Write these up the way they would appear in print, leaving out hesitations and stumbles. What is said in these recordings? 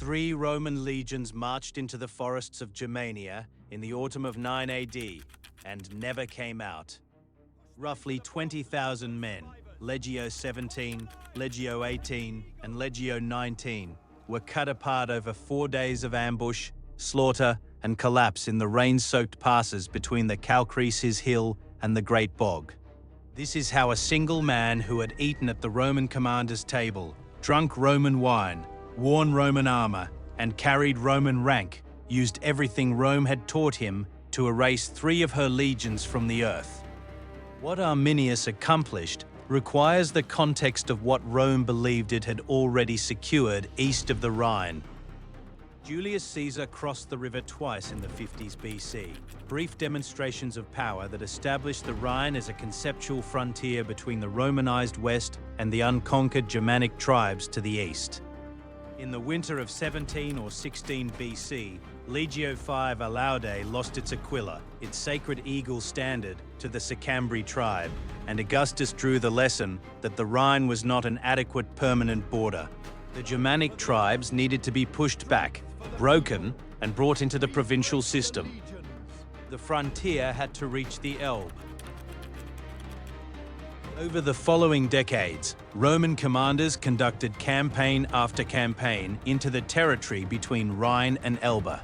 3 Roman legions marched into the forests of Germania in the autumn of 9 AD and never came out. Roughly 20,000 men, Legio 17, Legio 18, and Legio 19, were cut apart over 4 days of ambush, slaughter, and collapse in the rain-soaked passes between the Calcresis Hill and the Great Bog. This is how a single man who had eaten at the Roman commander's table, drunk Roman wine, worn Roman armor, and carried Roman rank, used everything Rome had taught him to erase 3 of her legions from the earth. What Arminius accomplished requires the context of what Rome believed it had already secured east of the Rhine. Julius Caesar crossed the river twice in the 50s BC, brief demonstrations of power that established the Rhine as a conceptual frontier between the Romanized West and the unconquered Germanic tribes to the east. In the winter of 17 or 16 BC, Legio V Alaudae lost its Aquila, its sacred eagle standard, to the Sicambri tribe, and Augustus drew the lesson that the Rhine was not an adequate permanent border. The Germanic tribes needed to be pushed back, broken, and brought into the provincial system. The frontier had to reach the Elbe. Over the following decades, Roman commanders conducted campaign after campaign into the territory between Rhine and Elbe.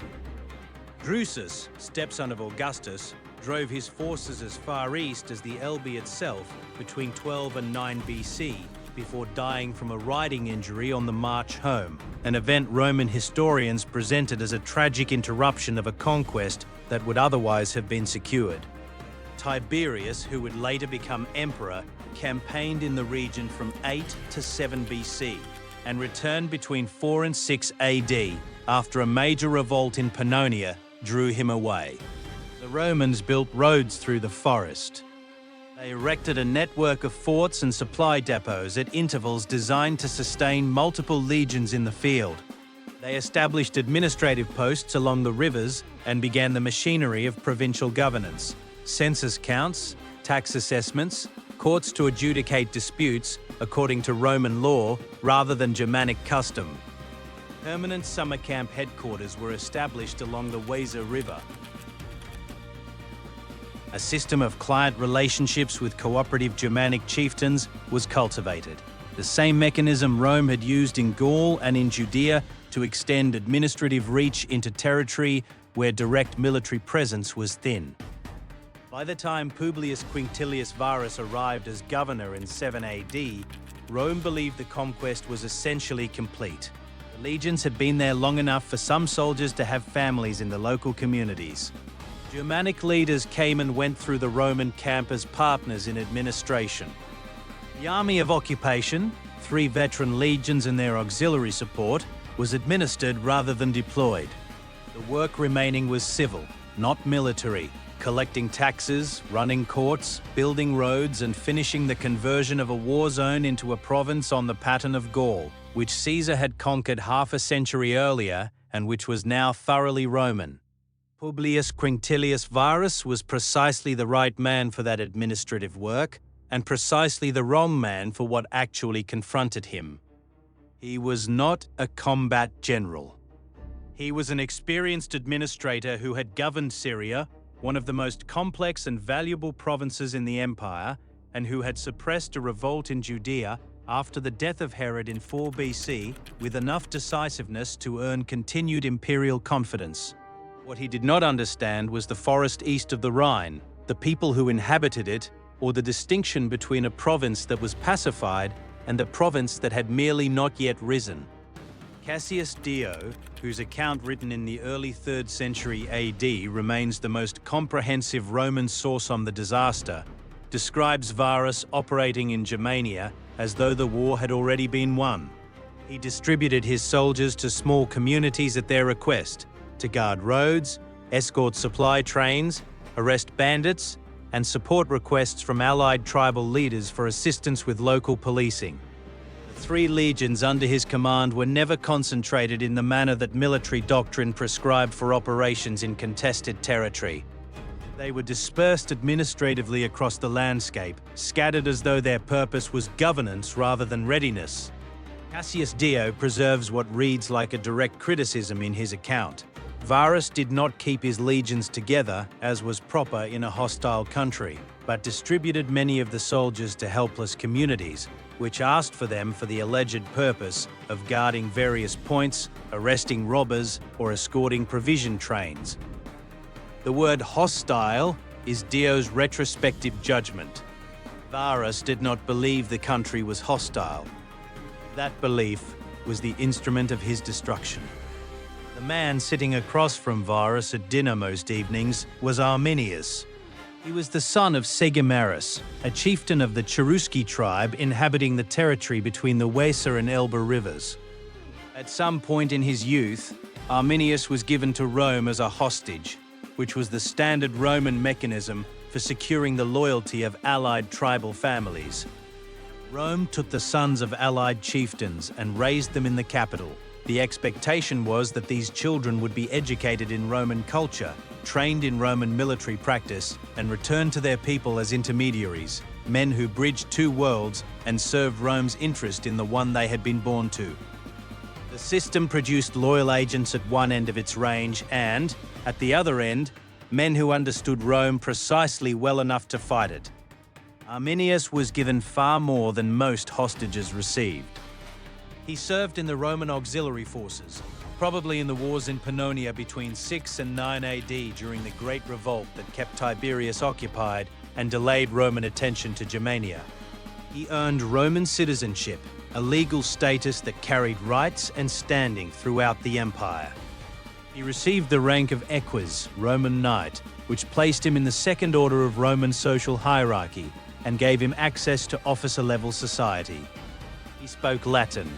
Drusus, stepson of Augustus, drove his forces as far east as the Elbe itself between 12 and 9 BC, before dying from a riding injury on the march home, an event Roman historians presented as a tragic interruption of a conquest that would otherwise have been secured. Tiberius, who would later become emperor, campaigned in the region from 8 to 7 BC and returned between 4 and 6 AD after a major revolt in Pannonia drew him away. The Romans built roads through the forest. They erected a network of forts and supply depots at intervals designed to sustain multiple legions in the field. They established administrative posts along the rivers and began the machinery of provincial governance, census counts, tax assessments, courts to adjudicate disputes according to Roman law rather than Germanic custom. Permanent summer camp headquarters were established along the Weser River. A system of client relationships with cooperative Germanic chieftains was cultivated, the same mechanism Rome had used in Gaul and in Judea to extend administrative reach into territory where direct military presence was thin. By the time Publius Quinctilius Varus arrived as governor in 7 AD, Rome believed the conquest was essentially complete. The legions had been there long enough for some soldiers to have families in the local communities. Germanic leaders came and went through the Roman camp as partners in administration. The army of occupation, 3 veteran legions and their auxiliary support, was administered rather than deployed. The work remaining was civil, not military, collecting taxes, running courts, building roads, and finishing the conversion of a war zone into a province on the pattern of Gaul, which Caesar had conquered half a century earlier and which was now thoroughly Roman. Publius Quinctilius Varus was precisely the right man for that administrative work, and precisely the wrong man for what actually confronted him. He was not a combat general. He was an experienced administrator who had governed Syria, one of the most complex and valuable provinces in the empire, and who had suppressed a revolt in Judea after the death of Herod in 4 BC with enough decisiveness to earn continued imperial confidence. What he did not understand was the forest east of the Rhine, the people who inhabited it, or the distinction between a province that was pacified and a province that had merely not yet risen. Cassius Dio, whose account written in the early 3rd century AD remains the most comprehensive Roman source on the disaster, describes Varus operating in Germania as though the war had already been won. He distributed his soldiers to small communities at their request, to guard roads, escort supply trains, arrest bandits, and support requests from allied tribal leaders for assistance with local policing. The 3 legions under his command were never concentrated in the manner that military doctrine prescribed for operations in contested territory. They were dispersed administratively across the landscape, scattered as though their purpose was governance rather than readiness. Cassius Dio preserves what reads like a direct criticism in his account. Varus did not keep his legions together, as was proper in a hostile country, but distributed many of the soldiers to helpless communities, which asked for them for the alleged purpose of guarding various points, arresting robbers, or escorting provision trains. The word hostile is Dio's retrospective judgment. Varus did not believe the country was hostile. That belief was the instrument of his destruction. The man sitting across from Varus at dinner most evenings was Arminius. He was the son of Segimmarus, a chieftain of the Cherusci tribe inhabiting the territory between the Weser and Elbe rivers. At some point in his youth, Arminius was given to Rome as a hostage, which was the standard Roman mechanism for securing the loyalty of allied tribal families. Rome took the sons of allied chieftains and raised them in the capital. The expectation was that these children would be educated in Roman culture, trained in Roman military practice, and returned to their people as intermediaries, men who bridged two worlds and served Rome's interest in the one they had been born to. The system produced loyal agents at one end of its range and, at the other end, men who understood Rome precisely well enough to fight it. Arminius was given far more than most hostages received. He served in the Roman auxiliary forces, probably in the wars in Pannonia between 6 and 9 AD during the Great Revolt that kept Tiberius occupied and delayed Roman attention to Germania. He earned Roman citizenship, a legal status that carried rights and standing throughout the empire. He received the rank of eques, Roman knight, which placed him in the second order of Roman social hierarchy and gave him access to officer-level society. He spoke Latin.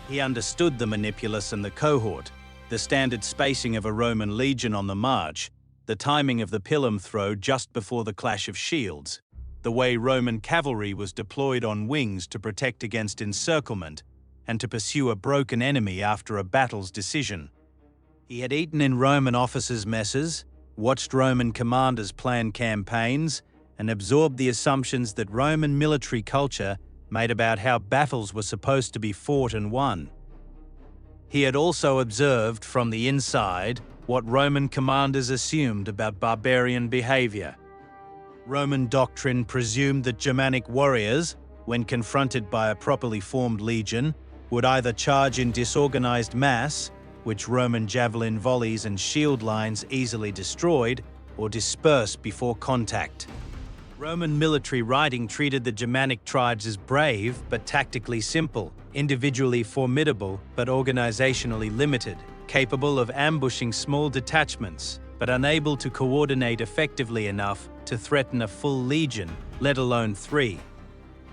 He understood the manipulus and the cohort, the standard spacing of a Roman legion on the march, the timing of the pilum throw just before the clash of shields, the way Roman cavalry was deployed on wings to protect against encirclement and to pursue a broken enemy after a battle's decision. He had eaten in Roman officers' messes, watched Roman commanders plan campaigns, and absorbed the assumptions that Roman military culture made about how battles were supposed to be fought and won. He had also observed from the inside what Roman commanders assumed about barbarian behavior. Roman doctrine presumed that Germanic warriors, when confronted by a properly formed legion, would either charge in disorganized mass, which Roman javelin volleys and shield lines easily destroyed, or disperse before contact. Roman military writing treated the Germanic tribes as brave but tactically simple, individually formidable but organizationally limited, capable of ambushing small detachments, but unable to coordinate effectively enough to threaten a full legion, let alone 3.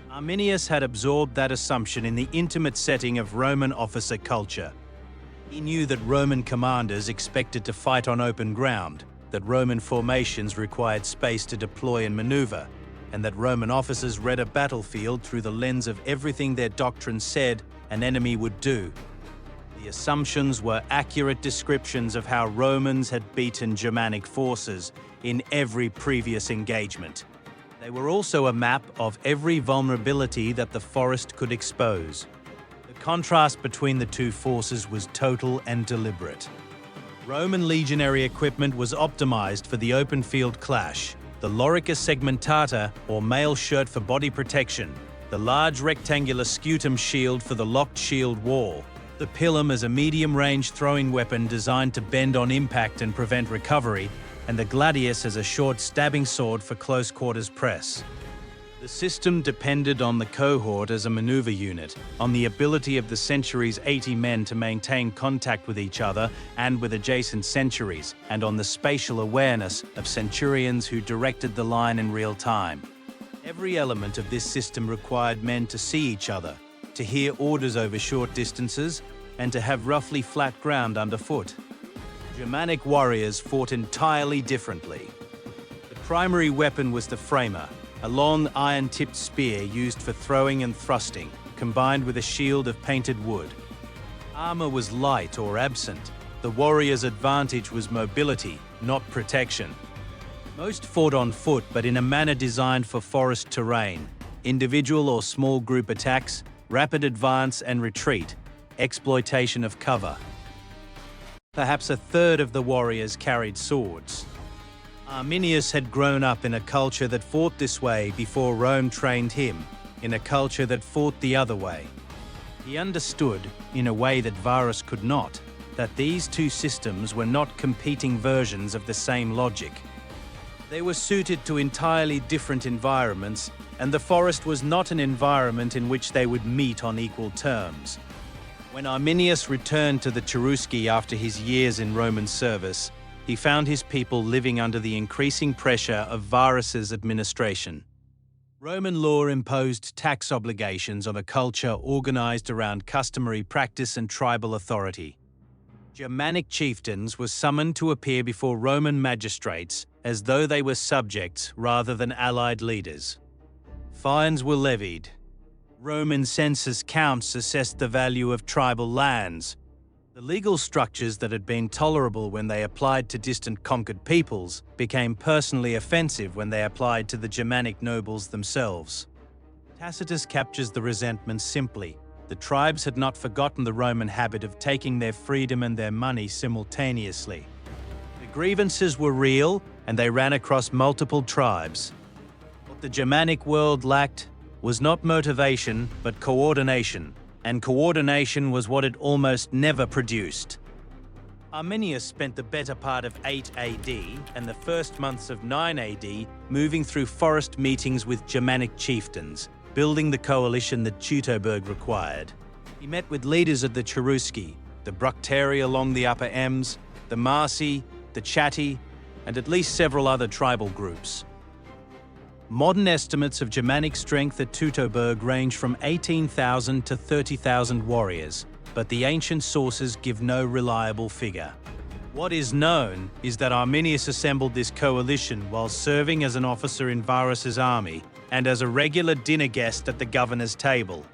Arminius had absorbed that assumption in the intimate setting of Roman officer culture. He knew that Roman commanders expected to fight on open ground, that Roman formations required space to deploy and maneuver, and that Roman officers read a battlefield through the lens of everything their doctrine said an enemy would do. The assumptions were accurate descriptions of how Romans had beaten Germanic forces in every previous engagement. They were also a map of every vulnerability that the forest could expose. The contrast between the two forces was total and deliberate. Roman legionary equipment was optimized for the open field clash. The lorica segmentata, or mail shirt for body protection, the large rectangular scutum shield for the locked shield wall, the pilum as a medium-range throwing weapon designed to bend on impact and prevent recovery, and the gladius as a short stabbing sword for close-quarters press. The system depended on the cohort as a maneuver unit, on the ability of the century's 80 men to maintain contact with each other and with adjacent centuries, and on the spatial awareness of centurions who directed the line in real time. Every element of this system required men to see each other, to hear orders over short distances, and to have roughly flat ground underfoot. Germanic warriors fought entirely differently. The primary weapon was the framer, a long iron-tipped spear used for throwing and thrusting, combined with a shield of painted wood. Armor was light or absent. The warrior's advantage was mobility, not protection. Most fought on foot, but in a manner designed for forest terrain. Individual or small group attacks, rapid advance and retreat, exploitation of cover. Perhaps a third of the warriors carried swords. Arminius had grown up in a culture that fought this way before Rome trained him in a culture that fought the other way. He understood, in a way that Varus could not, that these two systems were not competing versions of the same logic. They were suited to entirely different environments, and the forest was not an environment in which they would meet on equal terms. When Arminius returned to the Cherusci after his years in Roman service, he found his people living under the increasing pressure of Varus's administration. Roman law imposed tax obligations on a culture organized around customary practice and tribal authority. Germanic chieftains were summoned to appear before Roman magistrates as though they were subjects rather than allied leaders. Fines were levied. Roman census counts assessed the value of tribal lands. The legal structures that had been tolerable when they applied to distant conquered peoples became personally offensive when they applied to the Germanic nobles themselves. Tacitus captures the resentment simply. The tribes had not forgotten the Roman habit of taking their freedom and their money simultaneously. The grievances were real, and they ran across multiple tribes. What the Germanic world lacked was not motivation, but coordination, and coordination was what it almost never produced. Arminius spent the better part of 8 AD and the first months of 9 AD moving through forest meetings with Germanic chieftains, building the coalition that Teutoburg required. He met with leaders of the Cherusci, the Bructeri along the Upper Ems, the Marsi, the Chatti, and at least several other tribal groups. Modern estimates of Germanic strength at Teutoburg range from 18,000 to 30,000 warriors, but the ancient sources give no reliable figure. What is known is that Arminius assembled this coalition while serving as an officer in Varus's army and as a regular dinner guest at the governor's table.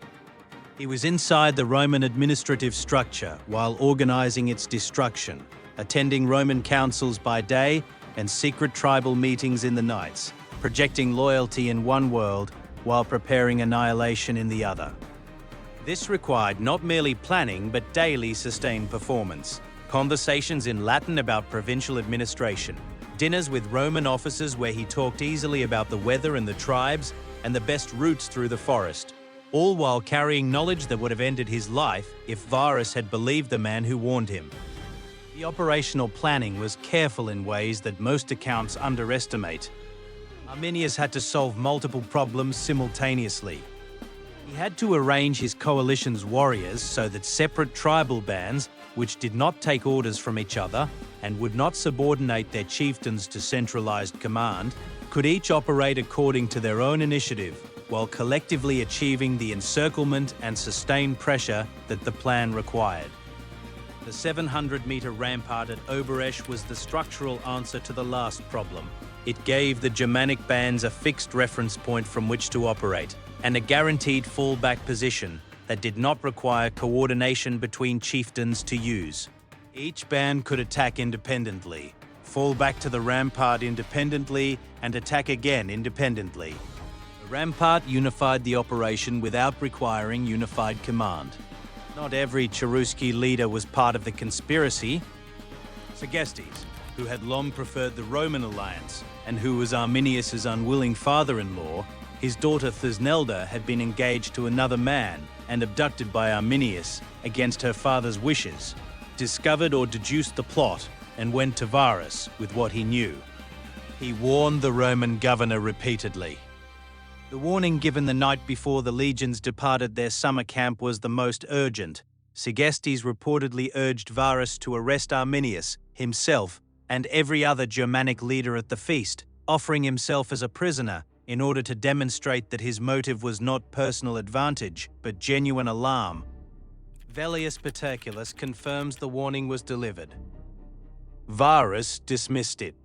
He was inside the Roman administrative structure while organizing its destruction, attending Roman councils by day and secret tribal meetings in the nights, projecting loyalty in one world while preparing annihilation in the other. This required not merely planning but daily sustained performance, conversations in Latin about provincial administration, dinners with Roman officers where he talked easily about the weather and the tribes and the best routes through the forest, all while carrying knowledge that would have ended his life if Varus had believed the man who warned him. The operational planning was careful in ways that most accounts underestimate. Arminius had to solve multiple problems simultaneously. He had to arrange his coalition's warriors so that separate tribal bands, which did not take orders from each other and would not subordinate their chieftains to centralized command, could each operate according to their own initiative, while collectively achieving the encirclement and sustained pressure that the plan required. The 700-meter rampart at Oberesch was the structural answer to the last problem. It gave the Germanic bands a fixed reference point from which to operate, and a guaranteed fallback position that did not require coordination between chieftains to use. Each band could attack independently, fall back to the rampart independently, and attack again independently. The rampart unified the operation without requiring unified command. Not every Cherusci leader was part of the conspiracy. Segestes, who had long preferred the Roman alliance, and who was Arminius's unwilling father-in-law, his daughter Thusnelda had been engaged to another man and abducted by Arminius against her father's wishes, discovered or deduced the plot, and went to Varus with what he knew. He warned the Roman governor repeatedly. The warning given the night before the legions departed their summer camp was the most urgent. Segestes reportedly urged Varus to arrest Arminius, himself, and every other Germanic leader at the feast, offering himself as a prisoner in order to demonstrate that his motive was not personal advantage, but genuine alarm. Velleius Paterculus confirms the warning was delivered. Varus dismissed it.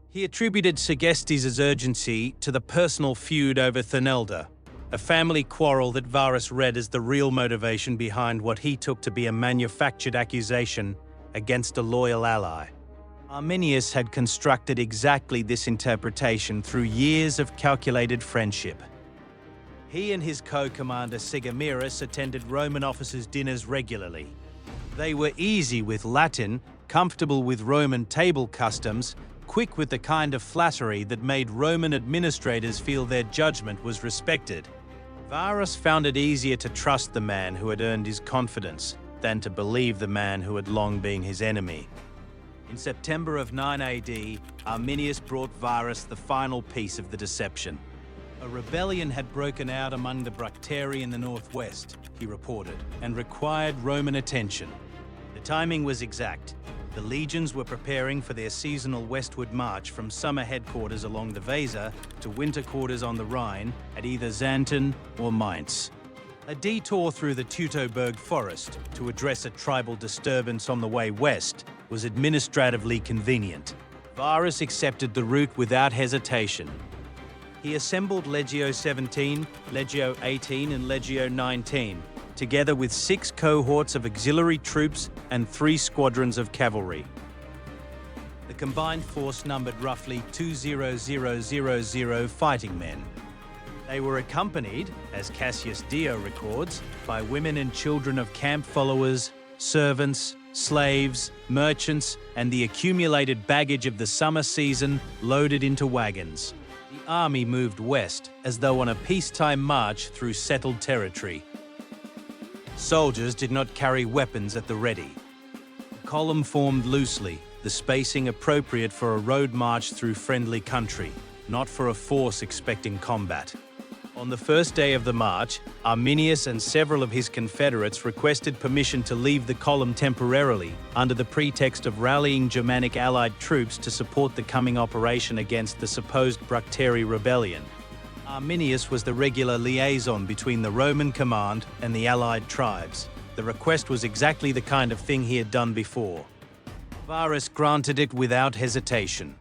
He attributed Segestes' urgency to the personal feud over Thusnelda, a family quarrel that Varus read as the real motivation behind what he took to be a manufactured accusation against a loyal ally. Arminius had constructed exactly this interpretation through years of calculated friendship. He and his co-commander Sigamiris attended Roman officers' dinners regularly. They were easy with Latin, comfortable with Roman table customs, quick with the kind of flattery that made Roman administrators feel their judgment was respected. Varus found it easier to trust the man who had earned his confidence than to believe the man who had long been his enemy. In September of 9 AD, Arminius brought Varus the final piece of the deception. A rebellion had broken out among the Bructeri in the northwest, he reported, and required Roman attention. The timing was exact. The legions were preparing for their seasonal westward march from summer headquarters along the Weser to winter quarters on the Rhine at either Xanten or Mainz. A detour through the Teutoburg Forest to address a tribal disturbance on the way west was administratively convenient. Varus accepted the route without hesitation. He assembled Legio 17, Legio 18 and Legio 19, together with 6 cohorts of auxiliary troops and 3 squadrons of cavalry. The combined force numbered roughly 2,000 fighting men. They were accompanied, as Cassius Dio records, by women and children of camp followers, servants, slaves, merchants, and the accumulated baggage of the summer season loaded into wagons. The army moved west as though on a peacetime march through settled territory. Soldiers did not carry weapons at the ready. The column formed loosely, the spacing appropriate for a road march through friendly country, not for a force expecting combat. On the first day of the march, Arminius and several of his confederates requested permission to leave the column temporarily under the pretext of rallying Germanic allied troops to support the coming operation against the supposed Bructeri rebellion. Arminius was the regular liaison between the Roman command and the allied tribes. The request was exactly the kind of thing he had done before. Varus granted it without hesitation.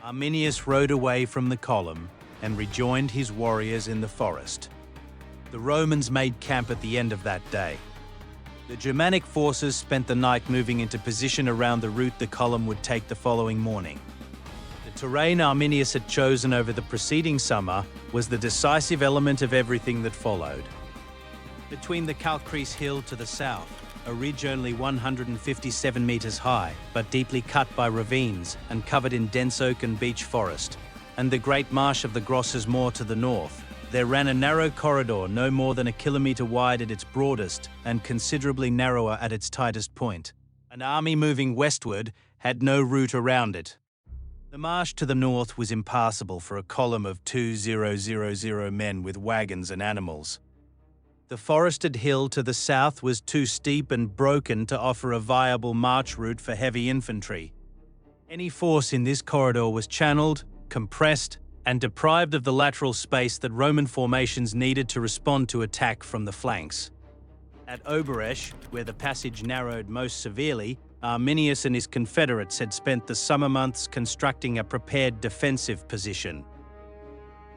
Arminius rode away from the column and rejoined his warriors in the forest. The Romans made camp at the end of that day. The Germanic forces spent the night moving into position around the route the column would take the following morning. The terrain Arminius had chosen over the preceding summer was the decisive element of everything that followed. Between the Calcrease Hill to the south, a ridge only 157 meters high, but deeply cut by ravines and covered in dense oak and beech forest, and the great marsh of the Grosses Moor to the north, there ran a narrow corridor no more than a kilometer wide at its broadest and considerably narrower at its tightest point. An army moving westward had no route around it. The marsh to the north was impassable for a column of 2,000 men with wagons and animals. The forested hill to the south was too steep and broken to offer a viable march route for heavy infantry. Any force in this corridor was channeled, compressed, and deprived of the lateral space that Roman formations needed to respond to attack from the flanks. At Oberesch, where the passage narrowed most severely, Arminius and his confederates had spent the summer months constructing a prepared defensive position.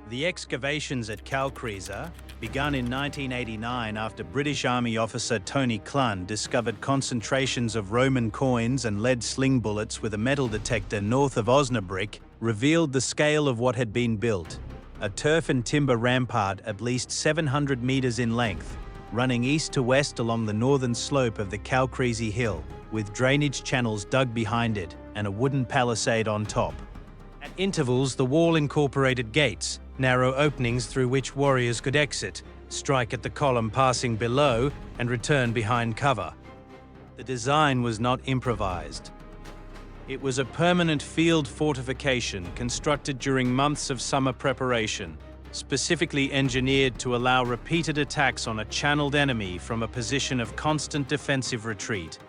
The excavations at Calcrease, begun in 1989 after British Army officer Tony Clun discovered concentrations of Roman coins and lead sling bullets with a metal detector north of Osnabrück, revealed the scale of what had been built. A turf and timber rampart at least 700 meters in length, running east to west along the northern slope of the Calcrease Hill, with drainage channels dug behind it and a wooden palisade on top. At intervals, the wall incorporated gates, narrow openings through which warriors could exit, strike at the column passing below, and return behind cover. The design was not improvised. It was a permanent field fortification constructed during months of summer preparation, specifically engineered to allow repeated attacks on a channeled enemy from a position of constant defensive retreat.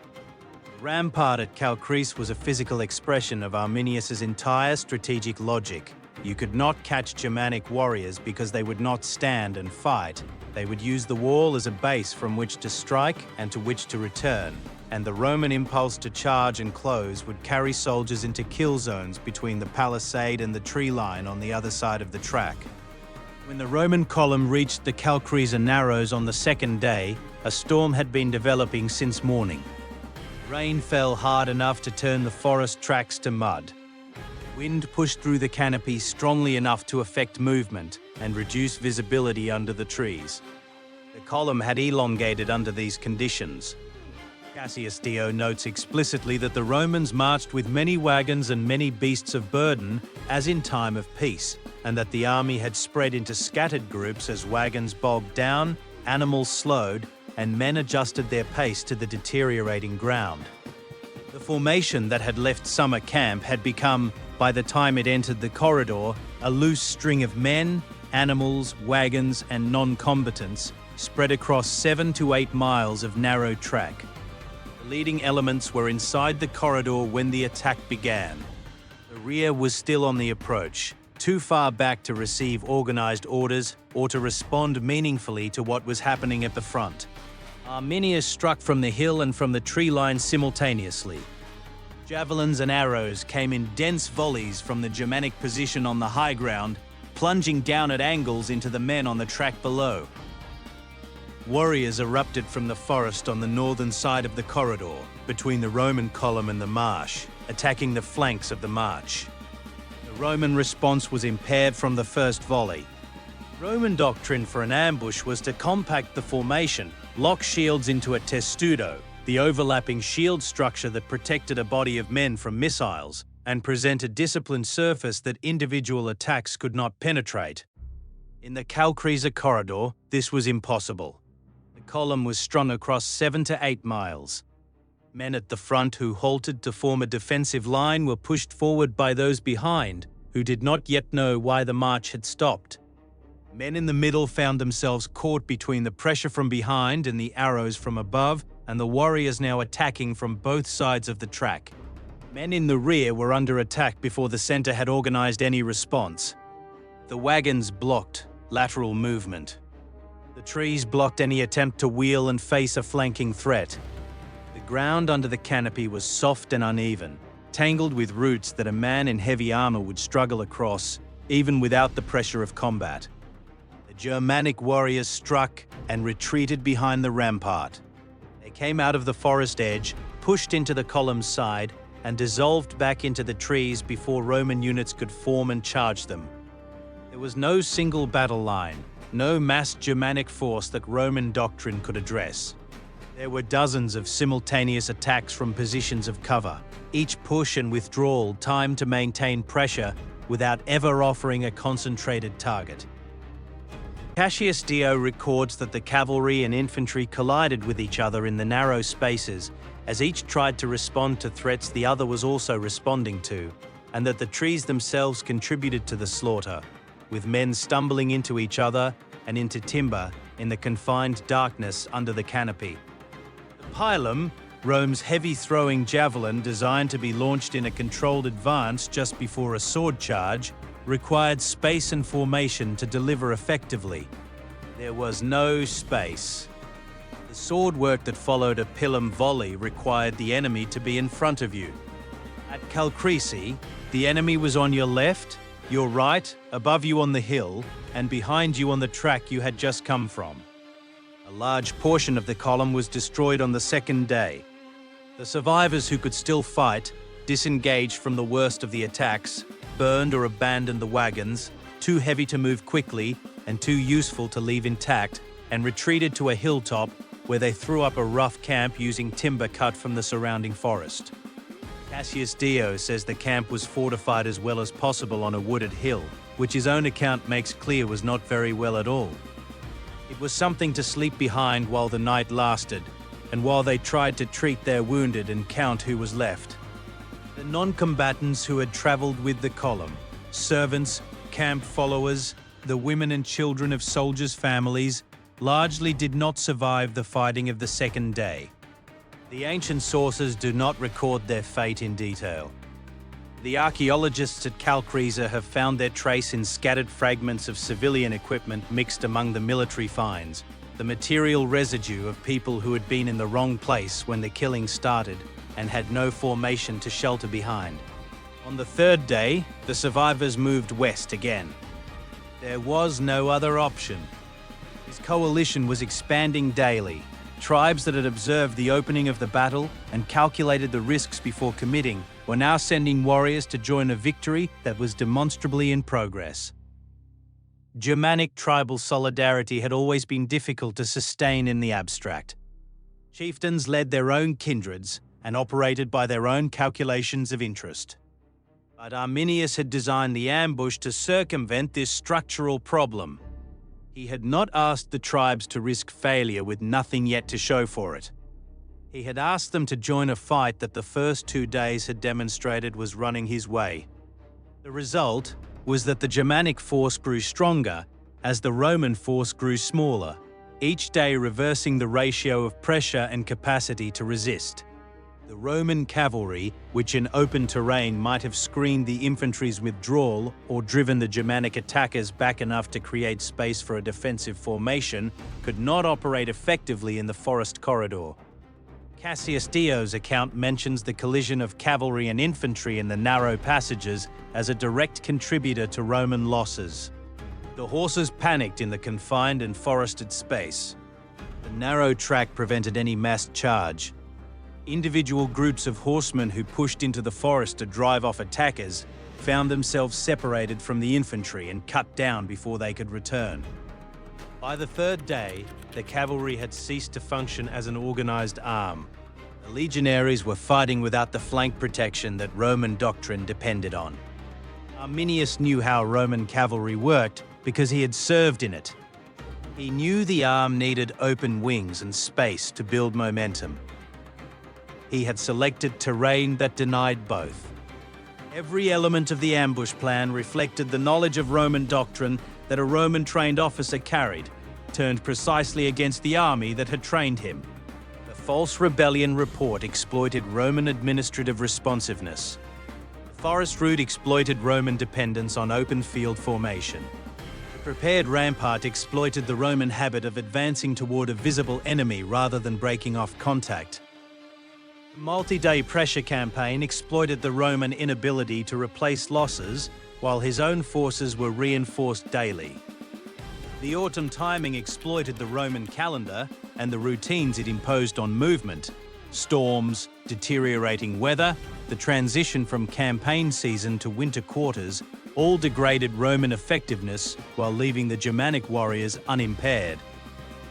The rampart at Calcrease was a physical expression of Arminius's entire strategic logic. You could not catch Germanic warriors because they would not stand and fight. They would use the wall as a base from which to strike and to which to return, and the Roman impulse to charge and close would carry soldiers into kill zones between the palisade and the tree line on the other side of the track. When the Roman column reached the Calcrease Narrows on the second day, a storm had been developing since morning. Rain fell hard enough to turn the forest tracks to mud. Wind pushed through the canopy strongly enough to affect movement, and reduce visibility under the trees. The column had elongated under these conditions. Cassius Dio notes explicitly that the Romans marched with many wagons and many beasts of burden, as in time of peace, and that the army had spread into scattered groups as wagons bogged down, animals slowed, and men adjusted their pace to the deteriorating ground. The formation that had left summer camp had become, by the time it entered the corridor, a loose string of men, animals, wagons, and non-combatants spread across 7 to 8 miles of narrow track. The leading elements were inside the corridor when the attack began. The rear was still on the approach, too far back to receive organized orders or to respond meaningfully to what was happening at the front. Arminius struck from the hill and from the tree line simultaneously. Javelins and arrows came in dense volleys from the Germanic position on the high ground, plunging down at angles into the men on the track below. Warriors erupted from the forest on the northern side of the corridor, between the Roman column and the marsh, attacking the flanks of the march. The Roman response was impaired from the first volley. Roman doctrine for an ambush was to compact the formation, lock shields into a testudo, the overlapping shield structure that protected a body of men from missiles, and present a disciplined surface that individual attacks could not penetrate. In the Calcrease corridor, this was impossible. The column was strung across 7 to 8 miles. Men at the front who halted to form a defensive line were pushed forward by those behind, who did not yet know why the march had stopped. Men in the middle found themselves caught between the pressure from behind and the arrows from above, and the warriors now attacking from both sides of the track. Men in the rear were under attack before the center had organized any response. The wagons blocked lateral movement. The trees blocked any attempt to wheel and face a flanking threat. The ground under the canopy was soft and uneven, tangled with roots that a man in heavy armor would struggle across, even without the pressure of combat. The Germanic warriors struck and retreated behind the rampart. They came out of the forest edge, pushed into the column's side, and dissolved back into the trees before Roman units could form and charge them. There was no single battle line, no massed Germanic force that Roman doctrine could address. There were dozens of simultaneous attacks from positions of cover, each push and withdrawal timed to maintain pressure without ever offering a concentrated target. Cassius Dio records that the cavalry and infantry collided with each other in the narrow spaces as each tried to respond to threats the other was also responding to, and that the trees themselves contributed to the slaughter, with men stumbling into each other and into timber in the confined darkness under the canopy. The pilum, Rome's heavy-throwing javelin designed to be launched in a controlled advance just before a sword charge, required space and formation to deliver effectively. There was no space. The sword work that followed a pilum volley required the enemy to be in front of you. At Calcrease, the enemy was on your left, your right, above you on the hill, and behind you on the track you had just come from. A large portion of the column was destroyed on the second day. The survivors who could still fight disengaged from the worst of the attacks, burned or abandoned the wagons, too heavy to move quickly and too useful to leave intact, and retreated to a hilltop where they threw up a rough camp using timber cut from the surrounding forest. Cassius Dio says the camp was fortified as well as possible on a wooded hill, which his own account makes clear was not very well at all. It was something to sleep behind while the night lasted, and while they tried to treat their wounded and count who was left. The non-combatants who had traveled with the column, servants, camp followers, the women and children of soldiers' families, largely did not survive the fighting of the second day. The ancient sources do not record their fate in detail. The archaeologists at Calcrease have found their trace in scattered fragments of civilian equipment mixed among the military finds, the material residue of people who had been in the wrong place when the killing started and had no formation to shelter behind. On the third day, the survivors moved west again. There was no other option. His coalition was expanding daily. Tribes that had observed the opening of the battle and calculated the risks before committing were now sending warriors to join a victory that was demonstrably in progress. Germanic tribal solidarity had always been difficult to sustain in the abstract. Chieftains led their own kindreds and operated by their own calculations of interest. But Arminius had designed the ambush to circumvent this structural problem. He had not asked the tribes to risk failure with nothing yet to show for it. He had asked them to join a fight that the first 2 days had demonstrated was running his way. The result was that the Germanic force grew stronger as the Roman force grew smaller, each day reversing the ratio of pressure and capacity to resist. The Roman cavalry, which in open terrain might have screened the infantry's withdrawal or driven the Germanic attackers back enough to create space for a defensive formation, could not operate effectively in the forest corridor. Cassius Dio's account mentions the collision of cavalry and infantry in the narrow passages as a direct contributor to Roman losses. The horses panicked in the confined and forested space. The narrow track prevented any massed charge. Individual groups of horsemen who pushed into the forest to drive off attackers found themselves separated from the infantry and cut down before they could return. By the 3rd day, the cavalry had ceased to function as an organized arm. The legionaries were fighting without the flank protection that Roman doctrine depended on. Arminius knew how Roman cavalry worked because he had served in it. He knew the arm needed open wings and space to build momentum. He had selected terrain that denied both. Every element of the ambush plan reflected the knowledge of Roman doctrine that a Roman-trained officer carried, turned precisely against the army that had trained him. The false rebellion report exploited Roman administrative responsiveness. The forest route exploited Roman dependence on open field formation. The prepared rampart exploited the Roman habit of advancing toward a visible enemy rather than breaking off contact. The multi-day pressure campaign exploited the Roman inability to replace losses, while his own forces were reinforced daily. The autumn timing exploited the Roman calendar and the routines it imposed on movement. Storms, deteriorating weather, the transition from campaign season to winter quarters all degraded Roman effectiveness while leaving the Germanic warriors unimpaired.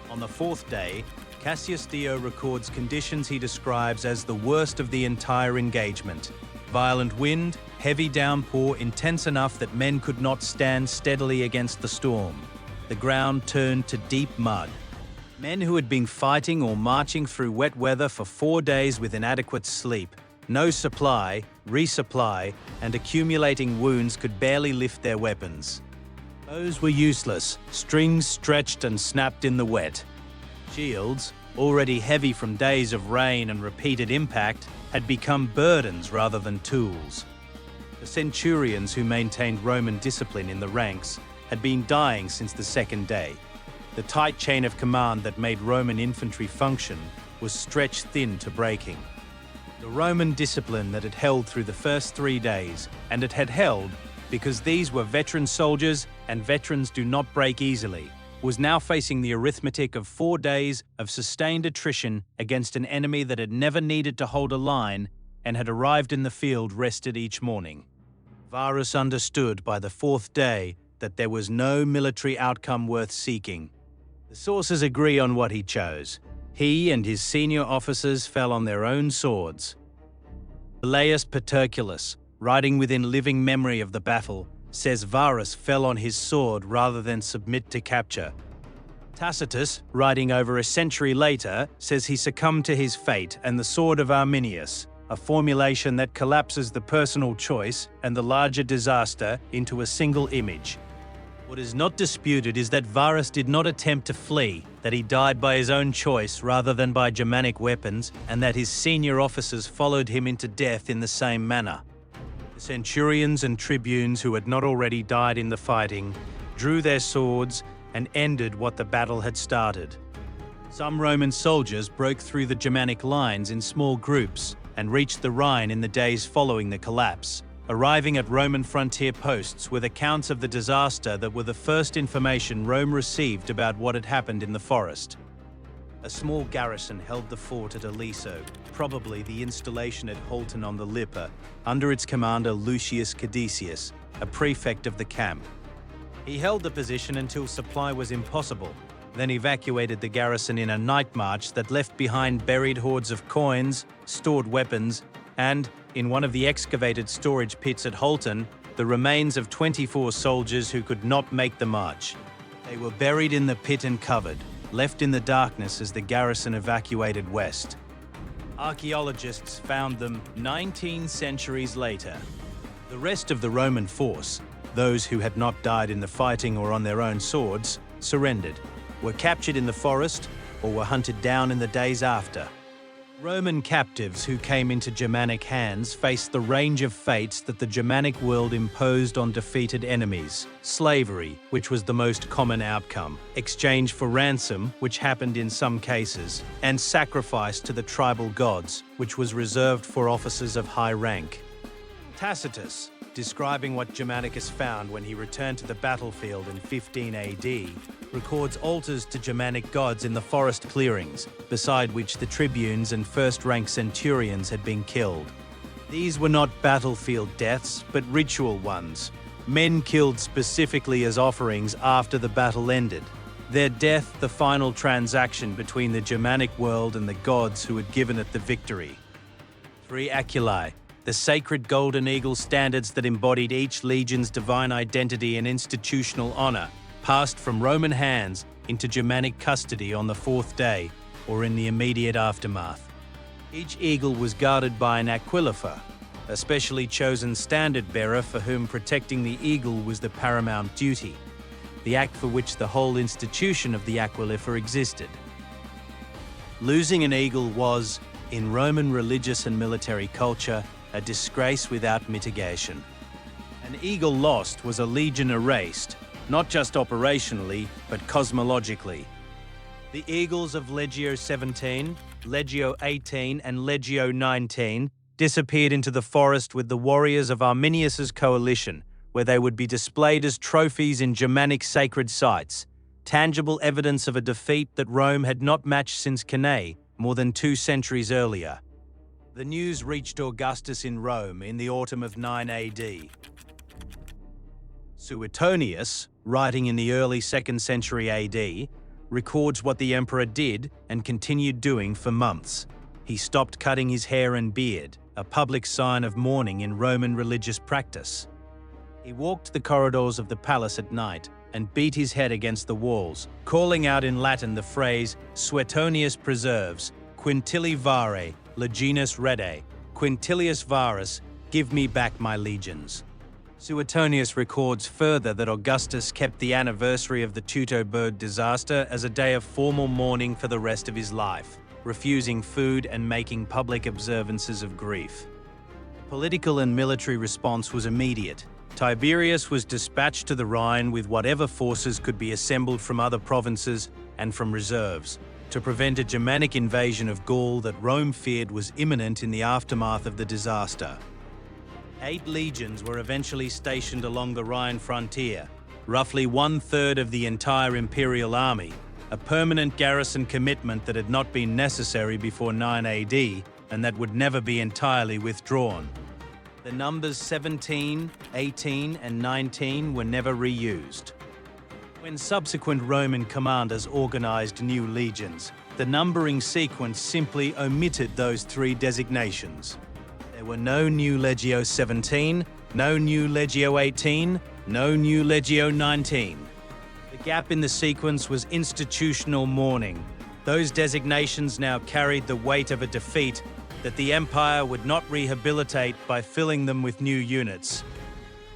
On the 4th day, Cassius Dio records conditions he describes as the worst of the entire engagement. Violent wind, heavy downpour intense enough that men could not stand steadily against the storm. The ground turned to deep mud. Men who had been fighting or marching through wet weather for 4 days with inadequate sleep, no supply, resupply, and accumulating wounds could barely lift their weapons. Bows were useless, strings stretched and snapped in the wet. Shields, already heavy from days of rain and repeated impact, had become burdens rather than tools. The centurions who maintained Roman discipline in the ranks had been dying since the 2nd day. The tight chain of command that made Roman infantry function was stretched thin to breaking. The Roman discipline that had held through the first 3 days, and it had held because these were veteran soldiers and veterans do not break easily, was now facing the arithmetic of 4 days of sustained attrition against an enemy that had never needed to hold a line and had arrived in the field rested each morning. Varus understood by the 4th day that there was no military outcome worth seeking. The sources agree on what he chose. He and his senior officers fell on their own swords. Velleius Paterculus, writing within living memory of the battle, says Varus fell on his sword rather than submit to capture. Tacitus, writing over a century later, says he succumbed to his fate and the sword of Arminius, a formulation that collapses the personal choice and the larger disaster into a single image. What is not disputed is that Varus did not attempt to flee, that he died by his own choice rather than by Germanic weapons, and that his senior officers followed him into death in the same manner. The centurions and tribunes who had not already died in the fighting drew their swords and ended what the battle had started. Some Roman soldiers broke through the Germanic lines in small groups and reached the Rhine in the days following the collapse, arriving at Roman frontier posts with accounts of the disaster that were the first information Rome received about what had happened in the forest. A small garrison held the fort at Aliso, probably the installation at Holton on the Lippe, under its commander Lucius Cadicius, a prefect of the camp. He held the position until supply was impossible, then evacuated the garrison in a night march that left behind buried hoards of coins, stored weapons, and, in one of the excavated storage pits at Holton, the remains of 24 soldiers who could not make the march. They were buried in the pit and covered, left in the darkness as the garrison evacuated west. Archaeologists found them 19 centuries later. The rest of the Roman force, those who had not died in the fighting or on their own swords, surrendered, were captured in the forest, or were hunted down in the days after. Roman captives who came into Germanic hands faced the range of fates that the Germanic world imposed on defeated enemies: slavery, which was the most common outcome, exchange for ransom, which happened in some cases, and sacrifice to the tribal gods, which was reserved for officers of high rank. Tacitus, describing what Germanicus found when he returned to the battlefield in 15 AD, records altars to Germanic gods in the forest clearings, beside which the tribunes and first-rank centurions had been killed. These were not battlefield deaths, but ritual ones, men killed specifically as offerings after the battle ended. Their death the final transaction between the Germanic world and the gods who had given it the victory. 3 Oculi, the sacred golden eagle standards that embodied each legion's divine identity and institutional honor, passed from Roman hands into Germanic custody on the 4th day, or in the immediate aftermath. Each eagle was guarded by an aquilifer, a specially chosen standard-bearer for whom protecting the eagle was the paramount duty, the act for which the whole institution of the aquilifer existed. Losing an eagle was, in Roman religious and military culture, a disgrace without mitigation. An eagle lost was a legion erased, not just operationally, but cosmologically. The eagles of Legio 17, Legio 18, and Legio 19 disappeared into the forest with the warriors of Arminius's coalition, where they would be displayed as trophies in Germanic sacred sites, tangible evidence of a defeat that Rome had not matched since Cannae, more than 2 centuries earlier. The news reached Augustus in Rome in the autumn of 9 AD. Suetonius, writing in the early 2nd century AD, records what the emperor did and continued doing for months. He stopped cutting his hair and beard, a public sign of mourning in Roman religious practice. He walked the corridors of the palace at night and beat his head against the walls, calling out in Latin the phrase Suetonius preserves, Quintilli vare, leginis rede, Quintilius varus, give me back my legions. Suetonius records further that Augustus kept the anniversary of the Teutoburg disaster as a day of formal mourning for the rest of his life, refusing food and making public observances of grief. Political and military response was immediate. Tiberius was dispatched to the Rhine with whatever forces could be assembled from other provinces and from reserves, to prevent a Germanic invasion of Gaul that Rome feared was imminent in the aftermath of the disaster. 8 legions were eventually stationed along the Rhine frontier, roughly 1/3 of the entire imperial army, a permanent garrison commitment that had not been necessary before 9 AD and that would never be entirely withdrawn. The numbers 17, 18, and 19 were never reused. When subsequent Roman commanders organized new legions, the numbering sequence simply omitted those 3 designations. There were no new Legio 17, no new Legio 18, no new Legio 19. The gap in the sequence was institutional mourning. Those designations now carried the weight of a defeat that the empire would not rehabilitate by filling them with new units.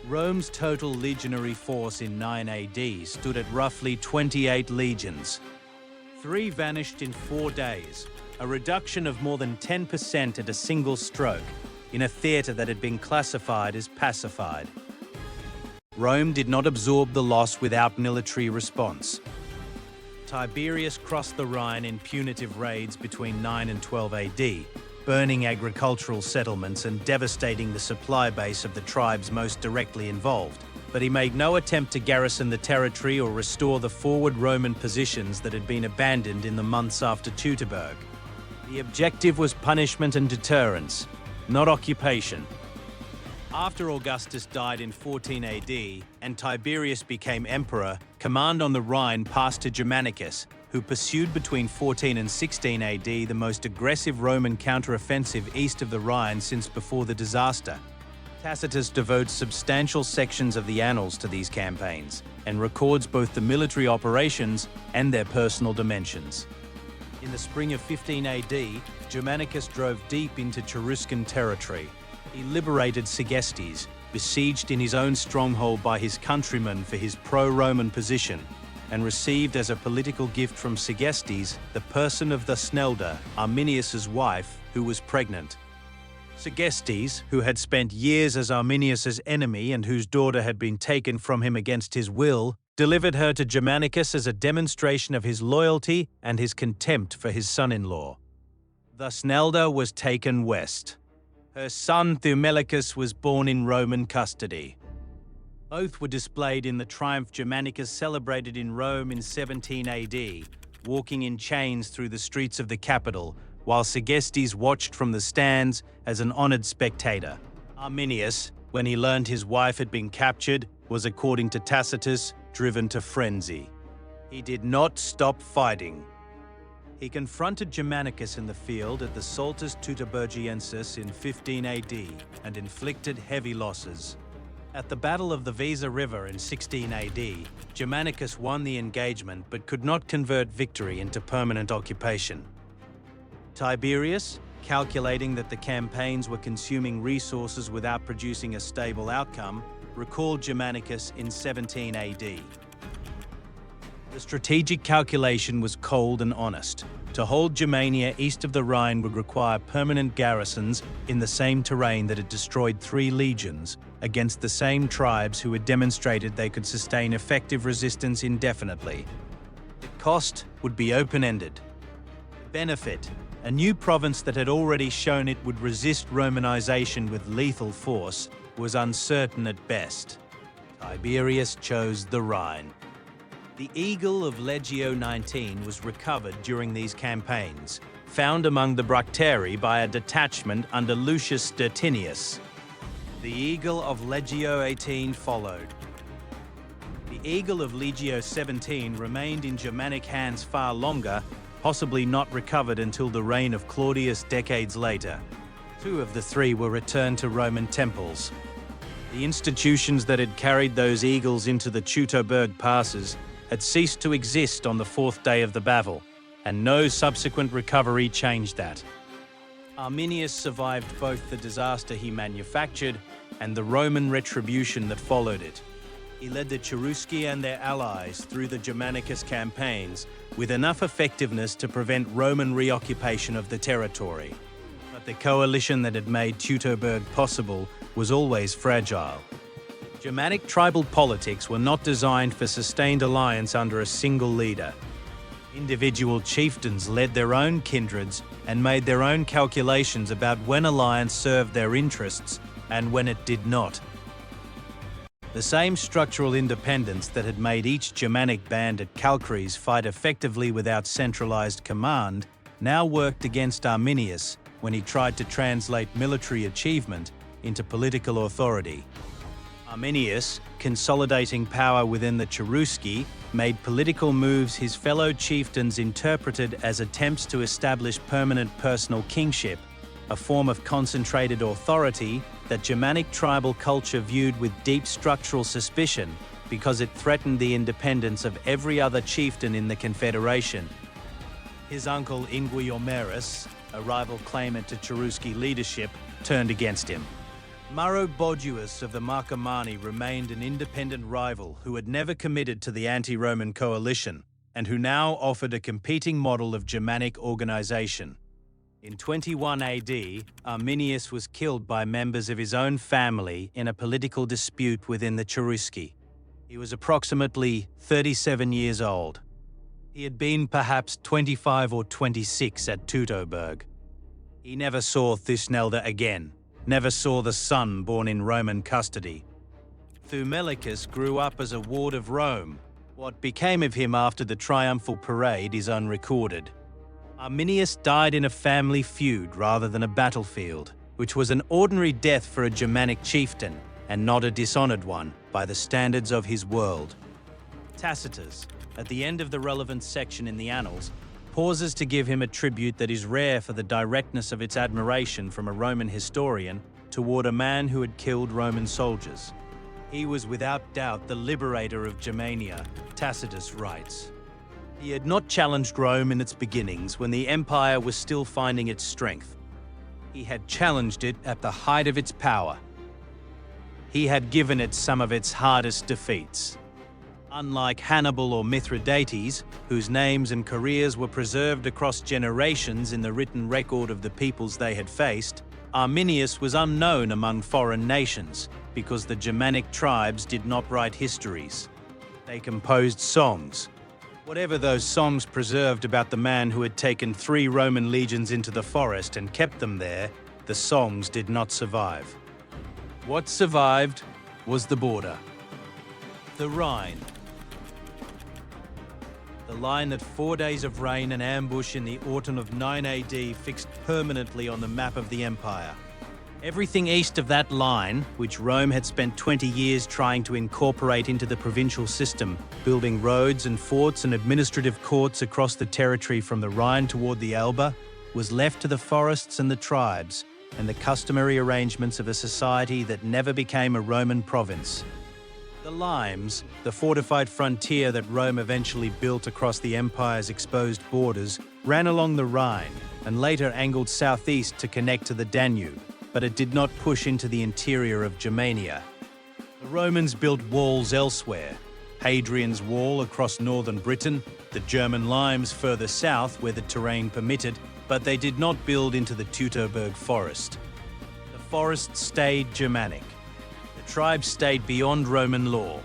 Rome's total legionary force in 9 AD stood at roughly 28 legions. 3 vanished in 4 days, a reduction of more than 10% at a single stroke, in a theatre that had been classified as pacified. Rome did not absorb the loss without military response. Tiberius crossed the Rhine in punitive raids between 9 and 12 AD, burning agricultural settlements and devastating the supply base of the tribes most directly involved. But he made no attempt to garrison the territory or restore the forward Roman positions that had been abandoned in the months after Teutoburg. The objective was punishment and deterrence, not occupation. After Augustus died in 14 AD and Tiberius became emperor, command on the Rhine passed to Germanicus, who pursued between 14 and 16 AD the most aggressive Roman counteroffensive east of the Rhine since before the disaster. Tacitus devotes substantial sections of the annals to these campaigns and records both the military operations and their personal dimensions. In the spring of 15 AD, Germanicus drove deep into Cheruscan territory. He liberated Segestes, besieged in his own stronghold by his countrymen for his pro-Roman position, and received as a political gift from Segestes the person of Thusnelda, Arminius's wife, who was pregnant. Segestes, who had spent years as Arminius's enemy and whose daughter had been taken from him against his will, delivered her to Germanicus as a demonstration of his loyalty and his contempt for his son-in-law. Thusnelda was taken west. Her son Thumelicus was born in Roman custody. Both were displayed in the triumph Germanicus celebrated in Rome in 17 AD, walking in chains through the streets of the capital, while Segestes watched from the stands as an honored spectator. Arminius, when he learned his wife had been captured, was, according to Tacitus, driven to frenzy. He did not stop fighting. He confronted Germanicus in the field at the Saltus Teutoburgiensis in 15 AD and inflicted heavy losses. At the Battle of the Weser River in 16 AD, Germanicus won the engagement but could not convert victory into permanent occupation. Tiberius, calculating that the campaigns were consuming resources without producing a stable outcome, recalled Germanicus in 17 AD. The strategic calculation was cold and honest. To hold Germania east of the Rhine would require permanent garrisons in the same terrain that had destroyed 3 legions against the same tribes who had demonstrated they could sustain effective resistance indefinitely. The cost would be open-ended. The benefit, a new province that had already shown it would resist Romanization with lethal force, was uncertain at best. Tiberius chose the Rhine. The eagle of Legio 19 was recovered during these campaigns, found among the Bructeri by a detachment under Lucius Stertinius. The eagle of Legio 18 followed. The eagle of Legio 17 remained in Germanic hands far longer, possibly not recovered until the reign of Claudius decades later. 2 of the 3 were returned to Roman temples. The institutions that had carried those eagles into the Teutoburg passes had ceased to exist on the 4th day of the battle, and no subsequent recovery changed that. Arminius survived both the disaster he manufactured and the Roman retribution that followed it. He led the Cherusci and their allies through the Germanicus campaigns with enough effectiveness to prevent Roman reoccupation of the territory. But the coalition that had made Teutoburg possible was always fragile. Germanic tribal politics were not designed for sustained alliance under a single leader. Individual chieftains led their own kindreds and made their own calculations about when alliance served their interests and when it did not. The same structural independence that had made each Germanic band at Calchries fight effectively without centralized command now worked against Arminius when he tried to translate military achievement into political authority. Arminius, consolidating power within the Cherusci, made political moves his fellow chieftains interpreted as attempts to establish permanent personal kingship, a form of concentrated authority that Germanic tribal culture viewed with deep structural suspicion because it threatened the independence of every other chieftain in the confederation. His uncle Inguiomerus, a rival claimant to Cherusci leadership, turned against him. Muro Boduus of the Marcomanni remained an independent rival who had never committed to the anti-Roman coalition and who now offered a competing model of Germanic organization. In 21 AD, Arminius was killed by members of his own family in a political dispute within the Cherusci. He was approximately 37 years old. He had been perhaps 25 or 26 at Teutoburg. He never saw Thusnelda again, never saw the son born in Roman custody. Thumelicus grew up as a ward of Rome. What became of him after the triumphal parade is unrecorded. Arminius died in a family feud rather than a battlefield, which was an ordinary death for a Germanic chieftain, and not a dishonored one by the standards of his world. Tacitus, at the end of the relevant section in the Annals, pauses to give him a tribute that is rare for the directness of its admiration from a Roman historian toward a man who had killed Roman soldiers. He was without doubt the liberator of Germania, Tacitus writes. He had not challenged Rome in its beginnings when the empire was still finding its strength. He had challenged it at the height of its power. He had given it some of its hardest defeats. Unlike Hannibal or Mithridates, whose names and careers were preserved across generations in the written record of the peoples they had faced, Arminius was unknown among foreign nations because the Germanic tribes did not write histories. They composed songs. Whatever those songs preserved about the man who had taken 3 Roman legions into the forest and kept them there, the songs did not survive. What survived was the border. The Rhine. The line that 4 days of rain and ambush in the autumn of 9 AD fixed permanently on the map of the empire. Everything east of that line, which Rome had spent 20 years trying to incorporate into the provincial system, building roads and forts and administrative courts across the territory from the Rhine toward the Elbe, was left to the forests and the tribes, and the customary arrangements of a society that never became a Roman province. The limes, the fortified frontier that Rome eventually built across the empire's exposed borders, ran along the Rhine and later angled southeast to connect to the Danube, but it did not push into the interior of Germania. The Romans built walls elsewhere: Hadrian's Wall across northern Britain, the German limes further south where the terrain permitted, but they did not build into the Teutoburg Forest. The forest stayed Germanic. The tribes stayed beyond Roman law.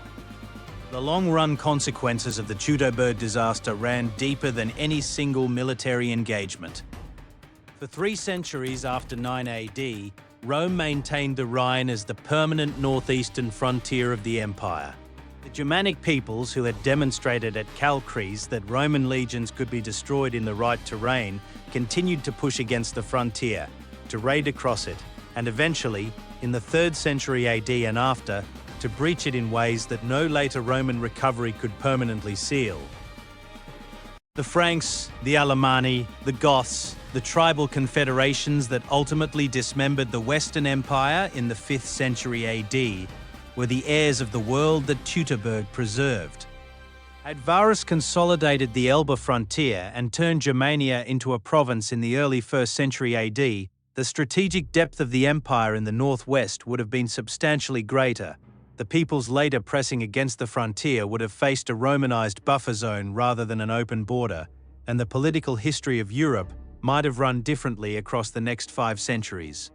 The long-run consequences of the Teutoburg disaster ran deeper than any single military engagement. For 3 centuries after 9 AD, Rome maintained the Rhine as the permanent northeastern frontier of the empire. The Germanic peoples, who had demonstrated at Calchries that Roman legions could be destroyed in the right terrain, continued to push against the frontier, to raid across it, and eventually, in the 3rd century AD and after, to breach it in ways that no later Roman recovery could permanently seal. The Franks, the Alemanni, the Goths, the tribal confederations that ultimately dismembered the Western Empire in the 5th century AD were the heirs of the world that Teutoburg preserved. Had Varus consolidated the Elbe frontier and turned Germania into a province in the early 1st century AD, the strategic depth of the empire in the northwest would have been substantially greater. The peoples later pressing against the frontier would have faced a Romanized buffer zone rather than an open border, and the political history of Europe might have run differently across the next 5 centuries.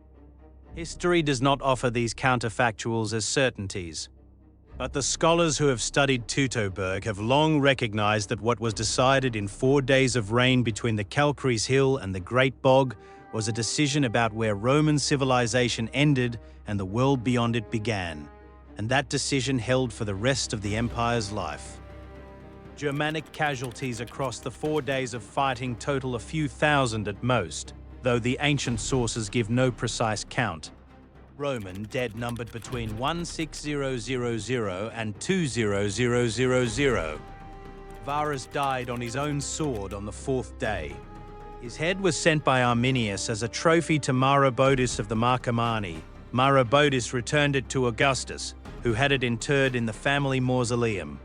History does not offer these counterfactuals as certainties, but the scholars who have studied Teutoburg have long recognized that what was decided in 4 days of rain between the Calchries Hill and the Great Bog was a decision about where Roman civilization ended and the world beyond it began, and that decision held for the rest of the empire's life. Germanic casualties across the 4 days of fighting total a few thousand at most, though the ancient sources give no precise count. Roman dead numbered between 16000 and 20000. Varus died on his own sword on the 4th day. His head was sent by Arminius as a trophy to Maroboduus of the Marcomanni. Maroboduus returned it to Augustus, who had it interred in the family mausoleum.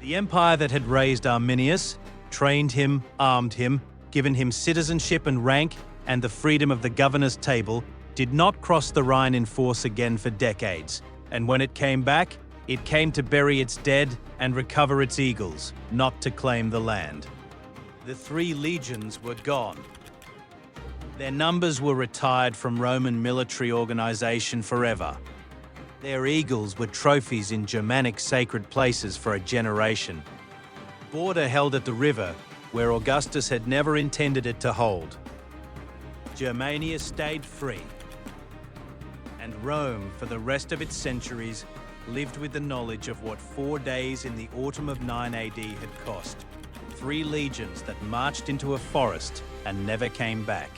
The empire that had raised Arminius, trained him, armed him, given him citizenship and rank, and the freedom of the governor's table, did not cross the Rhine in force again for decades, and when it came back, it came to bury its dead and recover its eagles, not to claim the land. The 3 legions were gone. Their numbers were retired from Roman military organization forever. Their eagles were trophies in Germanic sacred places for a generation. Border held at the river, where Augustus had never intended it to hold. Germania stayed free. And Rome, for the rest of its centuries, lived with the knowledge of what 4 days in the autumn of 9 AD had cost. 3 legions that marched into a forest and never came back.